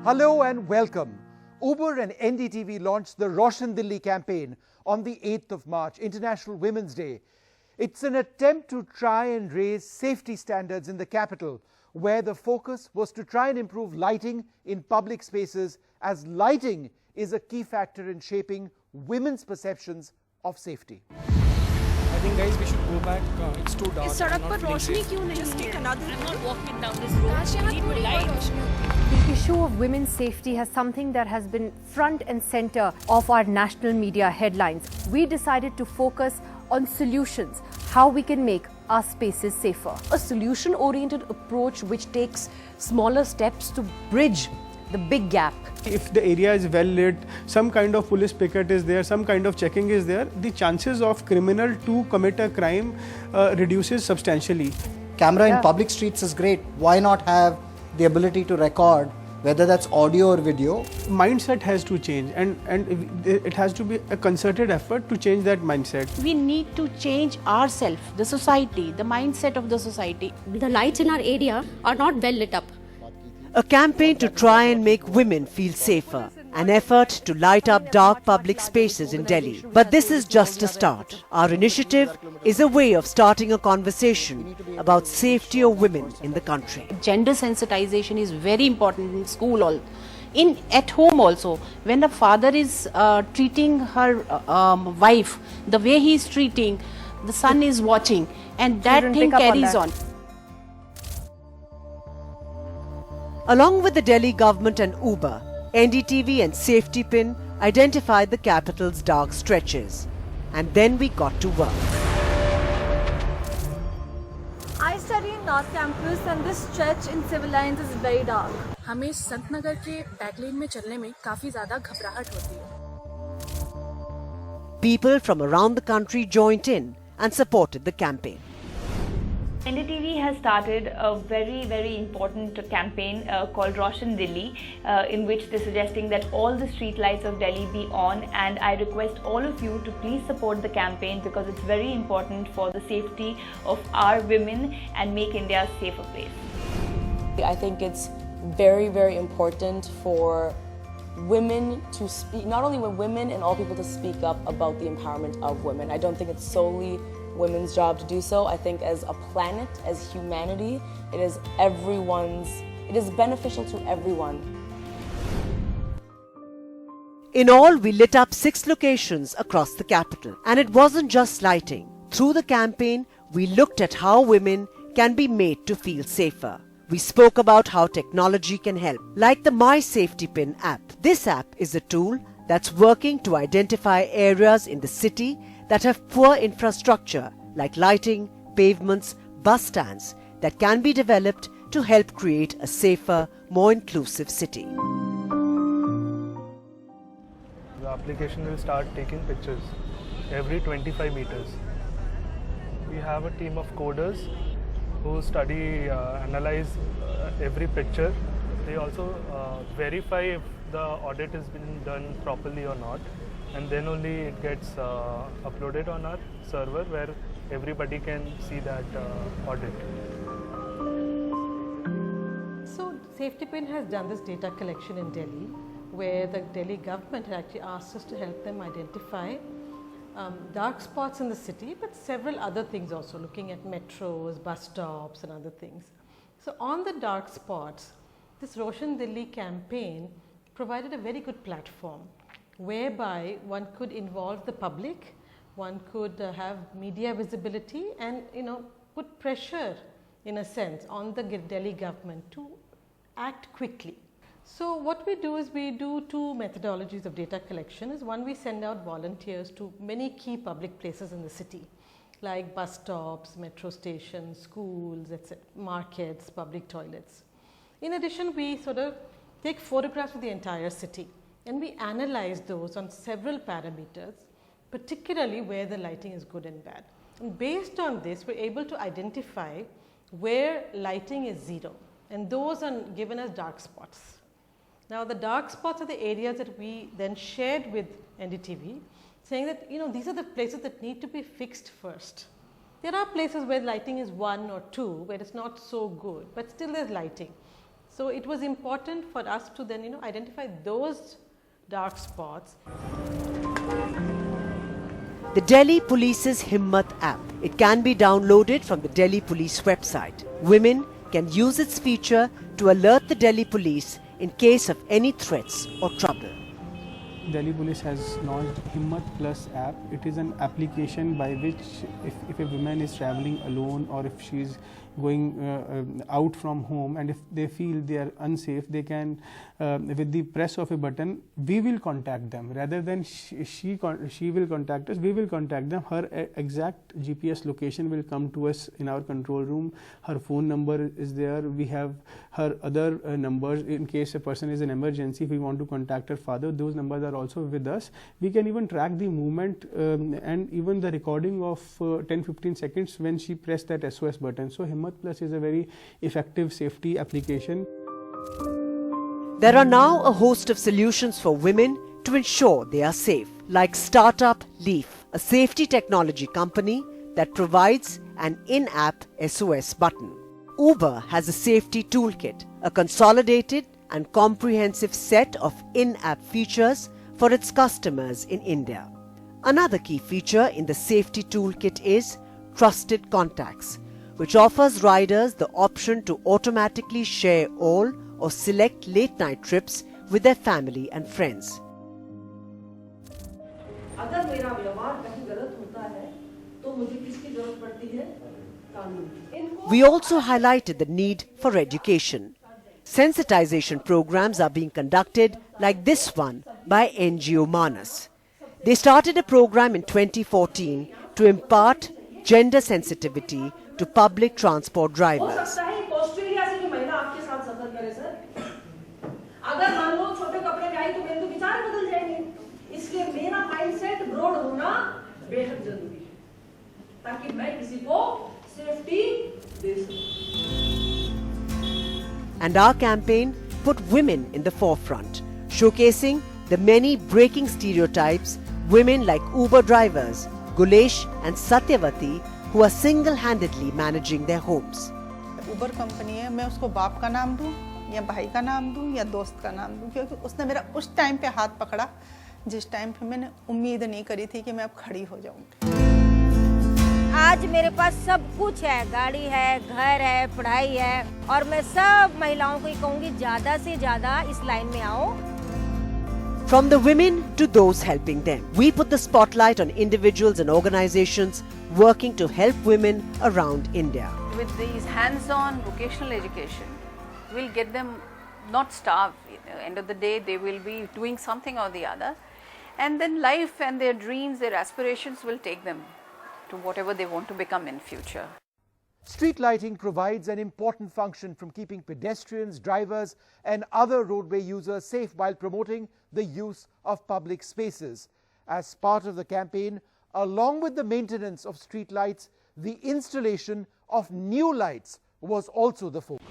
Hello and welcome. Uber and NDTV launched the Roshan Dilli Campaign on the 8th of March, International Women's Day. It's an attempt to try and raise safety standards in the capital, where the focus was to try and improve lighting in public spaces, as lighting is a key factor in shaping women's perceptions of safety. I think guys we should go back. It's too dark. इस सड़क पर रोशनी क्यों नहीं है? Just take another. I'm not walking down this road. We need more light. The issue of women's safety has something that has been front and center of our national media headlines. We decided to focus on solutions, how we can make our spaces safer. A solution-oriented approach which takes smaller steps to bridge the big gap. If the area is well lit, some kind of police picket is there, some kind of checking is there, the chances of criminal to commit a crime reduces substantially. Camera in public streets is great. Why not have the ability to record, whether that's audio or video? Mindset has to change, and it has to be a concerted effort to change that mindset. We need to change ourselves, the society, the mindset of the society. The lights in our area are not well lit up. A campaign to try and make women feel safer. An effort to light up dark public spaces in Delhi. But this is just a start. Our initiative is a way of starting a conversation about safety of women in the country. Gender sensitization is very important in school, at home also. When the father is treating her wife, the way he is treating, the son is watching, and that thing carries on. Along with the Delhi government and Uber, NDTV and Safety Pin identified the capital's dark stretches. And then we got to work. I study in North Campus and this stretch in civil lines is very dark. हमें संत नगर के बैकलेन में चलने में काफी ज़्यादा घबराहट होती है. People from around the country joined in and supported the campaign. NDTV has started a very important campaign called Roshan Dilli, in which they're suggesting that all the street lights of Delhi be on, and I request all of you to please support the campaign because it's very important for the safety of our women and make India a safer place. I think it's very important for women to speak, not only women and all people to speak up about the empowerment of women. I don't think it's solely women's job to do so. I think as a planet, as humanity, it is beneficial to everyone. In all, we lit up 6 locations across the capital. And it wasn't just lighting. Through the campaign, we looked at how women can be made to feel safer. We spoke about how technology can help, like the My Safety Pin app. This app is a tool that's working to identify areas in the city that have poor infrastructure like lighting, pavements, bus stands that can be developed to help create a safer, more inclusive city. The application will start taking pictures every 25 meters. We have a team of coders who study, analyze every picture. They also verify if the audit has been done properly or not, and then only it gets uploaded on our server where everybody can see that audit. So Safety Pin has done this data collection in Delhi, where the Delhi government had actually asked us to help them identify dark spots in the city, but several other things also, looking at metros, bus stops and other things. So on the dark spots, this Roshan Dilli campaign provided a very good platform whereby one could involve the public, one could have media visibility and put pressure in a sense on the Delhi government to act quickly. So what we do is we do 2 methodologies of data collection. One, we send out volunteers to many key public places in the city like bus stops, metro stations, schools, etc., markets, public toilets. In addition, we sort of take photographs of the entire city and we analyze those on several parameters, particularly where the lighting is good and bad. And based on this, we're able to identify where lighting is 0, and those are given as dark spots. Now, the dark spots are the areas that we then shared with NDTV, saying that these are the places that need to be fixed first. There are places where lighting is 1 or 2, where it's not so good, but still there's lighting. So it was important for us to then, identify those dark spots. The Delhi Police's Himmat app. It can be downloaded from the Delhi Police website. Women can use its feature to alert the Delhi Police in case of any threats or trouble. Delhi Police has launched Himmat Plus app. It is an application by which if a woman is traveling alone or if she is going out from home and if they feel they are unsafe, they can, with the press of a button, we will contact them. Rather than she will contact us, we will contact them. Her exact GPS location will come to us in our control room. Her phone number is there. We have her other numbers in case a person is in emergency. If we want to contact her father, those numbers are also with us. We can even track the movement and even the recording of 10-15 seconds when she pressed that SOS button. So Himmat Plus is a very effective safety application. There are now a host of solutions for women to ensure they are safe, like Startup Leaf, a safety technology company that provides an in-app SOS button. Uber has a safety toolkit, a consolidated and comprehensive set of in-app features for its customers in India. Another key feature in the safety toolkit is Trusted Contacts, which offers riders the option to automatically share all or select late-night trips with their family and friends. अगर मेरा व्यवहार कहीं गलत होता है तो मुझे किसकी जरूरत पड़ती है? कानून। We also highlighted the need for education. Sensitization programs are being conducted like this one by NGO Manas. They started a program in 2014 to impart gender sensitivity to public transport drivers. अगर मान लो छोटे कपड़े में आई तो मेरे तो विचार बदल जाएंगे, इसलिए मेरा माइंडसेट ब्रॉड होना बेहद जरूरी है ताकि मैं किसी को सेफ्टी दे सकूं. And our campaign put women in the forefront, showcasing the many breaking stereotypes women like Uber drivers, Gulesh and Satyavati, who are single-handedly managing their homes. Uber company है, मैं उसको बाप का नाम दूं या भाई का नाम दूं या दोस्त का नाम दूं, क्योंकि उसने मेरा उस टाइम पे हाथ पकड़ा जिस टाइम पे मैंने उम्मीद नहीं करी थी कि मैं अब खड़ी हो जाऊंगी. आज मेरे पास सब कुछ है, गाड़ी है, घर है, पढ़ाई है, और मैं सब महिलाओं को ही कहूंगी ज्यादा से ज्यादा इस लाइन में आओ. From the women to those helping them, we put the spotlight on individuals and organizations working to help women around India. With these hands-on vocational education, we'll get them not starved. At the end of the day, they will be doing something or the other, and then life and their dreams, their aspirations will take them to whatever they want to become in future. Street lighting provides an important function from keeping pedestrians, drivers and other roadway users safe while promoting the use of public spaces. As part of the campaign, along with the maintenance of street lights, the installation of new lights was also the focus.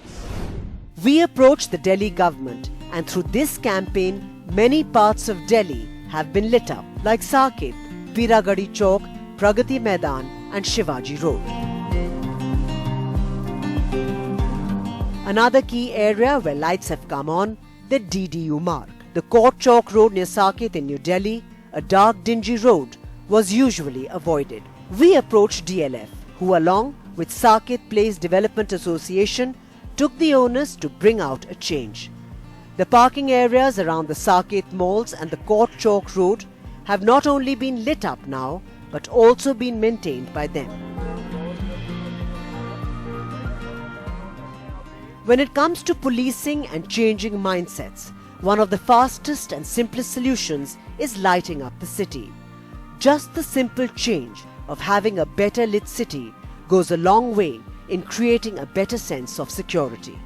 We approached the Delhi government, and through this campaign, many parts of Delhi have been lit up, like Saket, Piragadi Chowk, Pragati Maidan and Shivaji Road. Another key area where lights have come on, the DDU mark. The Court Chowk Road near Saket in New Delhi, a dark dingy road, was usually avoided. We approached DLF, who along with Saket Place Development Association took the onus to bring out a change. The parking areas around the Saket malls and the Court Chowk Road have not only been lit up now, but also been maintained by them. When it comes to policing and changing mindsets, one of the fastest and simplest solutions is lighting up the city. Just the simple change of having a better lit city goes a long way in creating a better sense of security.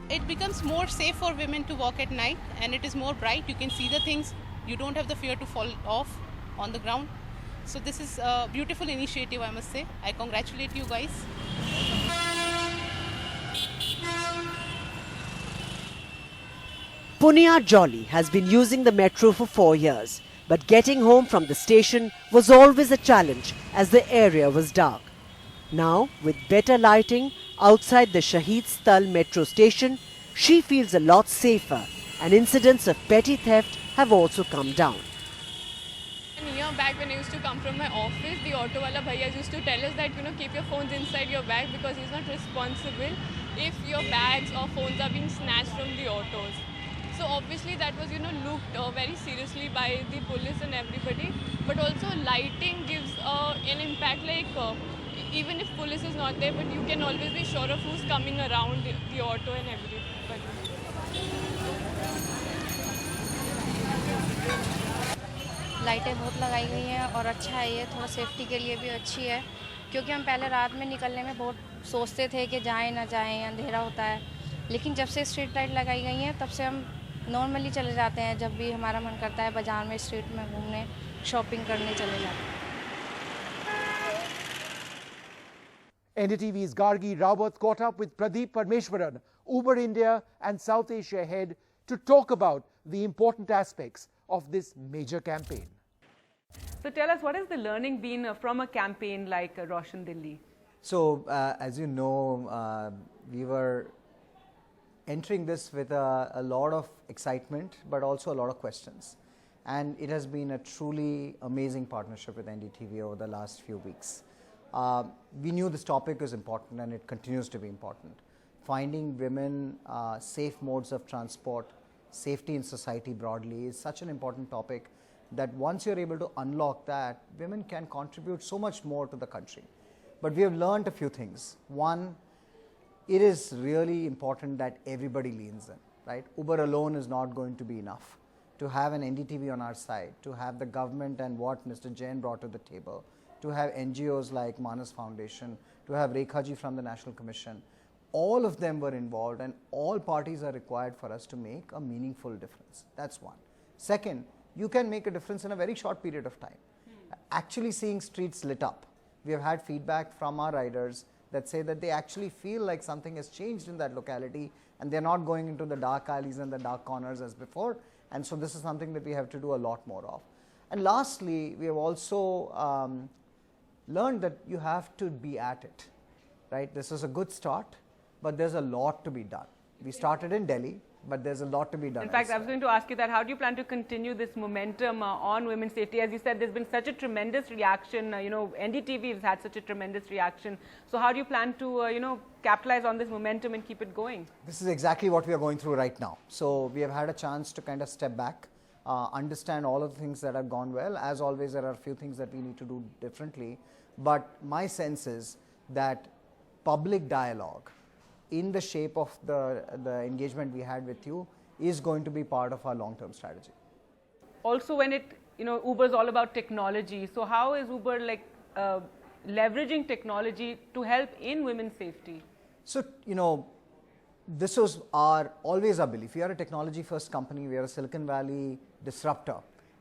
It becomes more safe for women to walk at night, and it is more bright. You can see the things. You don't have the fear to fall off on the ground. So this is a beautiful initiative, I must say. I congratulate you guys. Punya Jolly has been using the metro for 4 years, but getting home from the station was always a challenge as the area was dark. Now, with better lighting outside the Shahid Sthal metro station, she feels a lot safer, and incidents of petty theft have also come down. A year back when I used to come from my office, the auto wala bhaiya used to tell us that, keep your phones inside your bag because he's not responsible if your bags or phones are being snatched from the autos. So obviously that was, looked very seriously by the police and everybody. But also lighting gives an impact, like even if police is not there, but you can always be sure of who's coming around the auto and everybody. लाइटें बहुत लगाई गई हैं और अच्छा है, ये थोड़ा सेफ्टी के लिए भी अच्छी है, क्योंकि हम पहले रात में निकलने में बहुत सोचते थे कि जाएं ना जाएं, अंधेरा होता है, लेकिन जब से स्ट्रीट लाइट लगाई गई हैं तब से हम नॉर्मली चले जाते हैं, जब भी हमारा मन करता है बाज़ार में, स्ट्रीट में घूमने, शॉपिंग करने चले जाते हैं। NDTV's Gargi Rawat caught up with Pradeep Parmeshwaran, Uber India and South Asia head, to talk about the important aspects of this major campaign. So tell us, what has the learning been from a campaign like Roshan Dilli? So as you know, we were entering this with a lot of excitement, but also a lot of questions. And it has been a truly amazing partnership with NDTV over the last few weeks. We knew this topic was important, and it continues to be important. Finding women safe modes of transport, safety in society broadly is such an important topic that once you're able to unlock that, women can contribute so much more to the country. But we have learned a few things. One, it is really important that everybody leans in, right? Uber alone is not going to be enough. To have an NDTV on our side, to have the government and what Mr. Jain brought to the table, to have NGOs like Manas Foundation, to have Rekhaji from the National Commission, all of them were involved, and all parties are required for us to make a meaningful difference. That's one. Second, you can make a difference in a very short period of time. Actually seeing streets lit up. We have had feedback from our riders that say that they actually feel like something has changed in that locality, and they're not going into the dark alleys and the dark corners as before. And so this is something that we have to do a lot more of. And lastly, we have also learned that you have to be at it, right? This is a good start, but there's a lot to be done. We started in Delhi, but there's a lot to be done. In fact, I was going to ask you that, how do you plan to continue this momentum on women's safety? As you said, there's been such a tremendous reaction, NDTV has had such a tremendous reaction. So how do you plan to, capitalize on this momentum and keep it going? This is exactly what we are going through right now. So we have had a chance to kind of step back, understand all of the things that have gone well. As always, there are a few things that we need to do differently. But my sense is that public dialogue in the shape of the engagement we had with you is going to be part of our long-term strategy. Also, when Uber is all about technology, so how is Uber leveraging technology to help in women's safety? So, this was always our belief. We are a technology-first company. We are a Silicon Valley disruptor.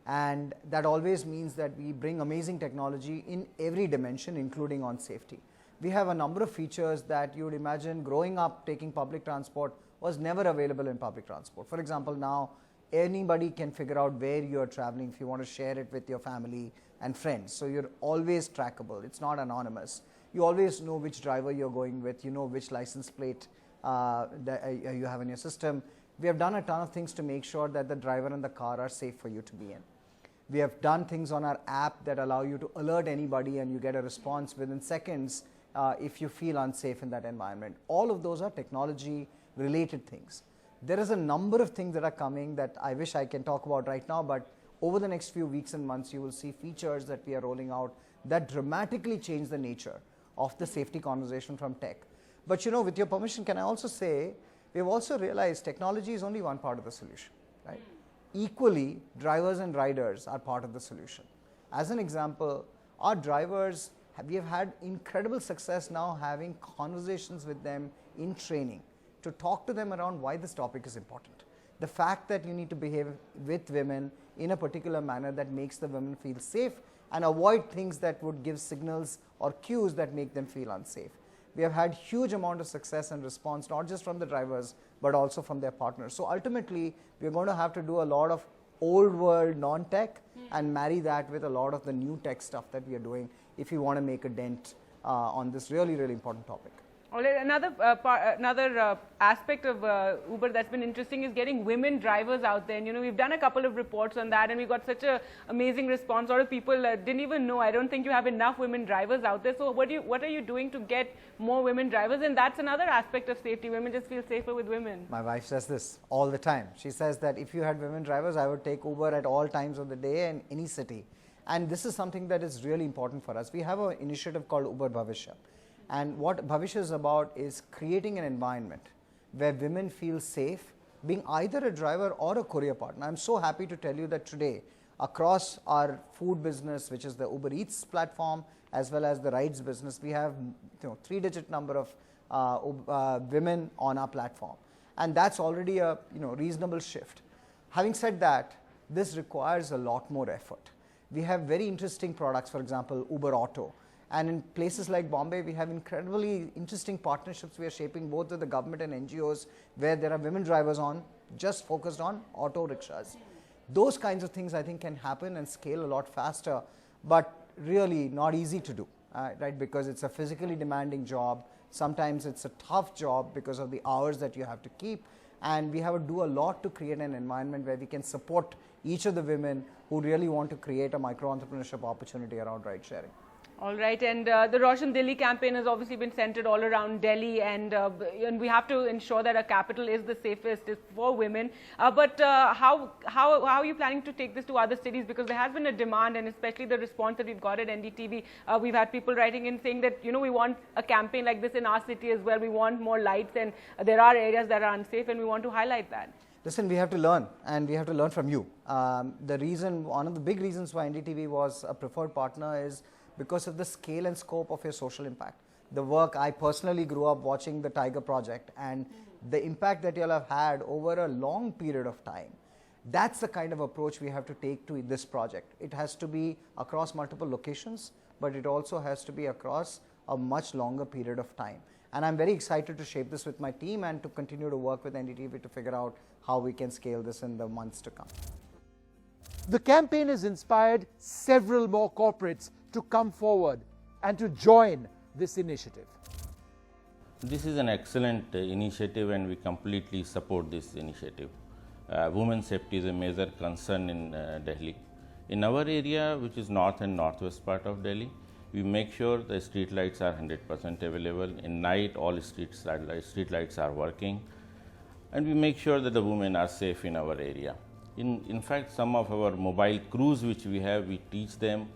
And that always means that we bring amazing technology in every dimension, including on safety. We have a number of features that you would imagine growing up taking public transport was never available in public transport. For example, now anybody can figure out where you are traveling if you want to share it with your family and friends. So you're always trackable. It's not anonymous. You always know which driver you're going with. You know which license plate that you have in your system. We have done a ton of things to make sure that the driver and the car are safe for you to be in. We have done things on our app that allow you to alert anybody, and you get a response within seconds if you feel unsafe in that environment. All of those are technology related things. There is a number of things that are coming that I wish I can talk about right now, but over the next few weeks and months you will see features that we are rolling out that dramatically change the nature of the safety conversation from tech. But with your permission, can I also say, we have also realized technology is only one part of the solution, right? Equally, drivers and riders are part of the solution. As an example, our drivers, we have had incredible success now having conversations with them in training to talk to them around why this topic is important. The fact that you need to behave with women in a particular manner that makes the women feel safe and avoid things that would give signals or cues that make them feel unsafe. We have had huge amount of success and response, not just from the drivers, but also from their partners. So ultimately, we're going to have to do a lot of old world non-tech and marry that with a lot of the new tech stuff that we are doing if we want to make a dent on this really, really important topic. Another aspect of Uber that's been interesting is getting women drivers out there. And, you know, we've done a couple of reports on that, and we got such an amazing response. A lot of people didn't even know. I don't think you have enough women drivers out there. So what are you doing to get more women drivers? And that's another aspect of safety. Women just feel safer with women. My wife says this all the time. She says that if you had women drivers, I would take Uber at all times of the day in any city. And this is something that is really important for us. We have an initiative called Uber Bhavishya. And what Bhavishya is about is creating an environment where women feel safe being either a driver or a courier partner. I'm so happy to tell you that today across our food business, which is the Uber Eats platform, as well as the rides business, we have 3-digit number of women on our platform. And that's already a reasonable shift. Having said that, this requires a lot more effort. We have very interesting products, for example, Uber Auto. And in places like Bombay, we have incredibly interesting partnerships we are shaping both with the government and NGOs, where there are women drivers just focused on auto rickshaws. Those kinds of things I think can happen and scale a lot faster, but really not easy to do, right? Because it's a physically demanding job. Sometimes it's a tough job because of the hours that you have to keep. And we have to do a lot to create an environment where we can support each of the women who really want to create a micro-entrepreneurship opportunity around ride sharing. All right, and the Roshan Dilli campaign has obviously been centered all around Delhi, and we have to ensure that our capital is the safest for women. But how are you planning to take this to other cities? Because there has been a demand, and especially the response that we've got at NDTV, we've had people writing in saying that, we want a campaign like this in our city as well. We want more lights, and there are areas that are unsafe, and we want to highlight that. Listen, we have to learn, and we have to learn from you. One of the big reasons why NDTV was a preferred partner is because of the scale and scope of your social impact. The work, I personally grew up watching the Tiger Project, and the impact that you'll have had over a long period of time. That's the kind of approach we have to take to this project. It has to be across multiple locations, but it also has to be across a much longer period of time. And I'm very excited to shape this with my team and to continue to work with NDTV to figure out how we can scale this in the months to come. The campaign has inspired several more corporates to come forward and to join this initiative. This is an excellent initiative, and we completely support this initiative. Women's safety is a major concern in Delhi. In our area, which is north and northwest part of Delhi, we make sure the street lights are 100% available. In night, all street lights are working, and we make sure that the women are safe in our area. In fact, some of our mobile crews which we have, we teach them,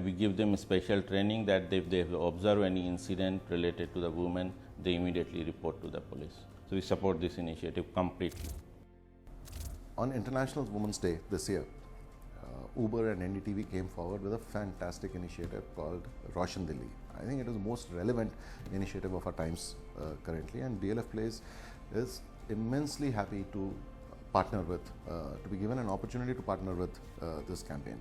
we give them special training that if they observe any incident related to the women, they immediately report to the police. So we support this initiative completely. On International Women's Day this year, Uber and NDTV came forward with a fantastic initiative called Roshan Dilli. I think it is the most relevant initiative of our times currently, and DLF Place is immensely happy to partner with, to be given an opportunity to partner with this campaign.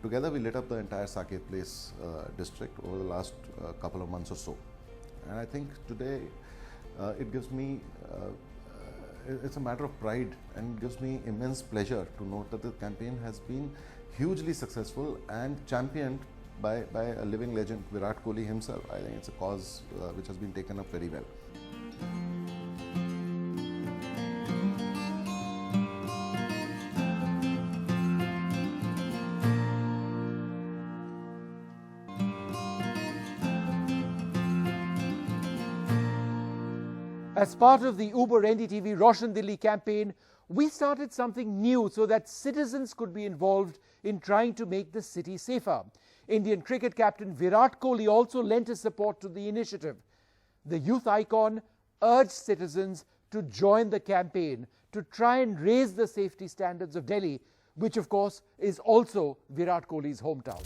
Together we lit up the entire Saket Place district over the last couple of months or so. And I think today it gives me, it's a matter of pride, and it gives me immense pleasure to note that the campaign has been hugely successful and championed by a living legend, Virat Kohli himself. I think it's a cause which has been taken up very well. As part of the Uber NDTV Roshan Dilli campaign, we started something new so that citizens could be involved in trying to make the city safer. Indian cricket captain Virat Kohli also lent his support to the initiative. The youth icon urged citizens to join the campaign to try and raise the safety standards of Delhi, which of course is also Virat Kohli's hometown.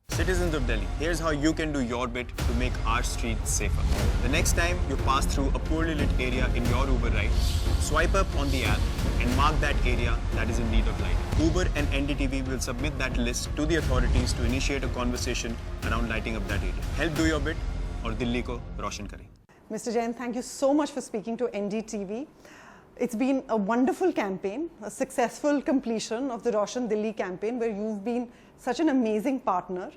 Citizens of Delhi, here's how you can do your bit to make our streets safer. The next time you pass through a poorly lit area in your Uber ride, swipe up on the app and mark that area that is in need of lighting. Uber and NDTV will submit that list to the authorities to initiate a conversation around lighting up that area. Help do your bit, or Delhi ko roshan kare. Mr. Jain, thank you so much for speaking to NDTV. It's been a wonderful campaign, a successful completion of the Roshan Dilli campaign, where you've been such an amazing partner.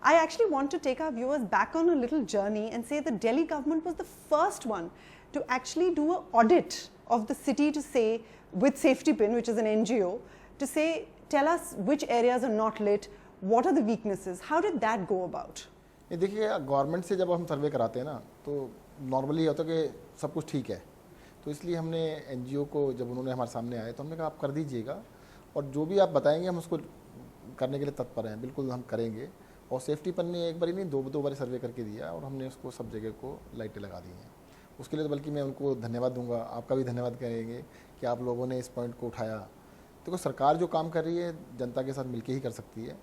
I actually want to take our viewers back on a little journey and say the Delhi government was the first one to actually do an audit of the city to say, with Safety Pin, which is an NGO, to say, tell us which areas are not lit, what are the weaknesses, how did that go about? ये देखिए government से जब हम सर्वे कराते हैं ना तो normally होता है कि सब कुछ ठीक है, तो इसलिए हमने एनजीओ को जब उन्होंने हमारे सामने आए तो हमने कहा आप कर दीजिएगा और जो भी आप बताएंगे हम उसको करने के लिए तत्पर हैं, बिल्कुल हम करेंगे। और सेफ्टी पन ने एक बार ही नहीं दो बार सर्वे करके दिया और हमने उसको सब जगह को लाइटें लगा दी हैं। उसके लिए तो बल्कि मैं उनको धन्यवाद दूंगा, आपका भी धन्यवाद करेंगे कि आप लोगों ने इस पॉइंट को उठाया। देखो सरकार जो काम कर रही है जनता के साथ मिलकर ही कर सकती है।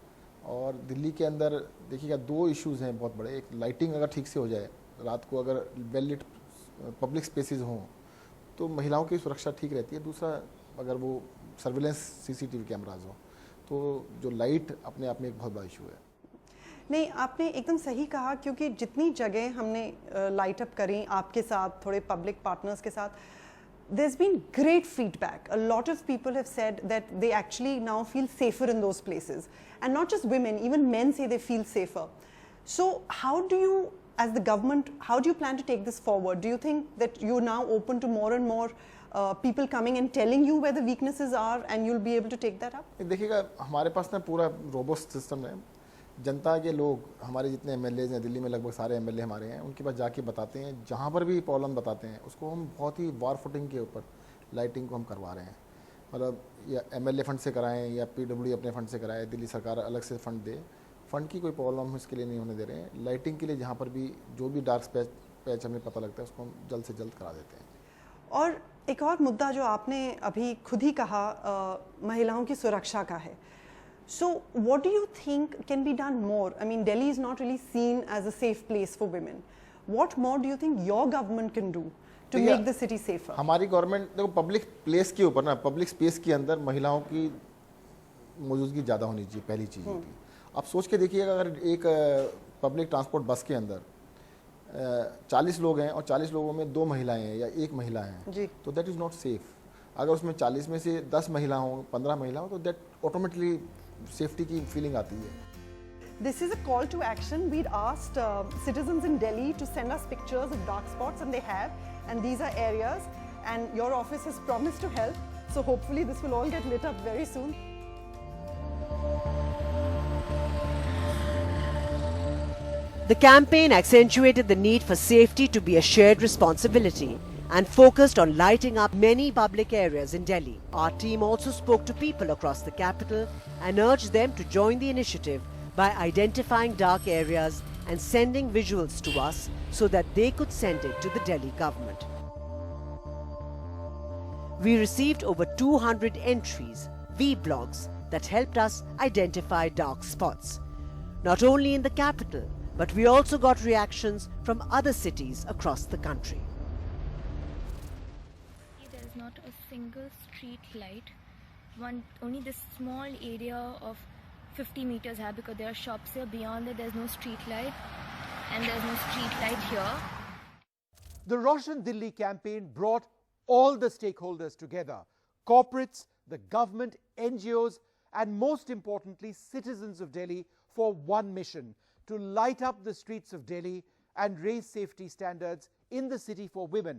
और दिल्ली के अंदर देखिएगा 2 इश्यूज़ हैं बहुत बड़े। एक लाइटिंग अगर ठीक से हो जाए, रात को अगर वेल लिट पब्लिक स्पेसेस हों तो महिलाओं की सुरक्षा ठीक रहती है। दूसरा अगर वो सर्विलेंस सीसीटीवी कैमराज हो तो जो लाइट अपने आप में एक बहुत बड़ा इशू है। नहीं, आपने एकदम सही कहा, क्योंकि जितनी जगह हमने लाइट अप करी आपके साथ, थोड़े पब्लिक पार्टनर्स के साथ, there's been great feedback. A lot of people have said that they actually now feel safer in those places. And not just women, even men say they feel safer. So how do you, as the government, how do you plan to take this forward? Do you think that you're now open to more and more people coming and telling you where the weaknesses are and you'll be able to take that up? देखिएगा हमारे पास ना पूरा robust system है। जनता के लोग हमारे जितने MLAs हैं, दिल्ली में लगभग सारे एमएलए हमारे हैं, उनके पास जाके बताते हैं, जहाँ पर भी प्रॉब्लम बताते हैं उसको हम बहुत ही वार फुटिंग के ऊपर लाइटिंग को हम करवा रहे हैं। मतलब या एमएलए फंड से कराएं या पीडब्ल्यू अपने फंड से कराएं, दिल्ली सरकार अलग से फंड दे, फंड की कोई प्रॉब्लम हम इसके लिए नहीं होने दे रहे हैं। लाइटिंग के लिए जहाँ पर भी जो भी डार्क पैच हमें पता लगता है उसको हम जल्द से जल्द करा देते हैं। और एक और मुद्दा जो आपने अभी खुद ही कहा, महिलाओं की सुरक्षा का है। So what do you think can be done more? I mean, Delhi is not really seen as a safe place for women. What more do you think your government can do to make the city safer? हमारी government देखो public place के ऊपर ना, public space के अंदर महिलाओं की मौजूदगी ज़्यादा होनी चाहिए, पहली चीज़ होती। आप सोच के देखिएगा अगर एक पब्लिक ट्रांसपोर्ट बस के अंदर 40 लोग हैं और 40 लोगों में 2 महिलाएं हैं या 1 महिला है तो दैट इज़ नॉट सेफ। अगर उसमें 40 में से 10 महिला हों, 15 महिला हो तो दैट ऑटोमेटिकली सेफ्टी की फीलिंग आती है। This is a call to action. We'd asked citizens in Delhi to send us pictures of dark spots, and they have. And these are areas, and your office has promised to help. So hopefully this will all get lit up very soon. The campaign accentuated the need for safety to be a shared responsibility and focused on lighting up many public areas in Delhi. Our team also spoke to people across the capital and urged them to join the initiative by identifying dark areas and sending visuals to us so that they could send it to the Delhi government. We received over 200 entries, vlogs, that helped us identify dark spots. Not only in the capital, but we also got reactions from other cities across the country. There is not a single street light. Only this small area of 50 meters hai, because there are shops here. Beyond that, there is no street light, and there is no street light here. The Roshan Dilli campaign brought all the stakeholders together: corporates, the government, NGOs, and most importantly, citizens of Delhi, for one mission: to light up the streets of Delhi and raise safety standards in the city for women.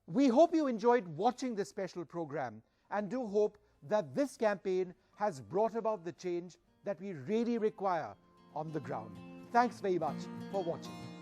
We hope you enjoyed watching this special program and do hope that this campaign has brought about the change that we really require on the ground. Thanks very much for watching.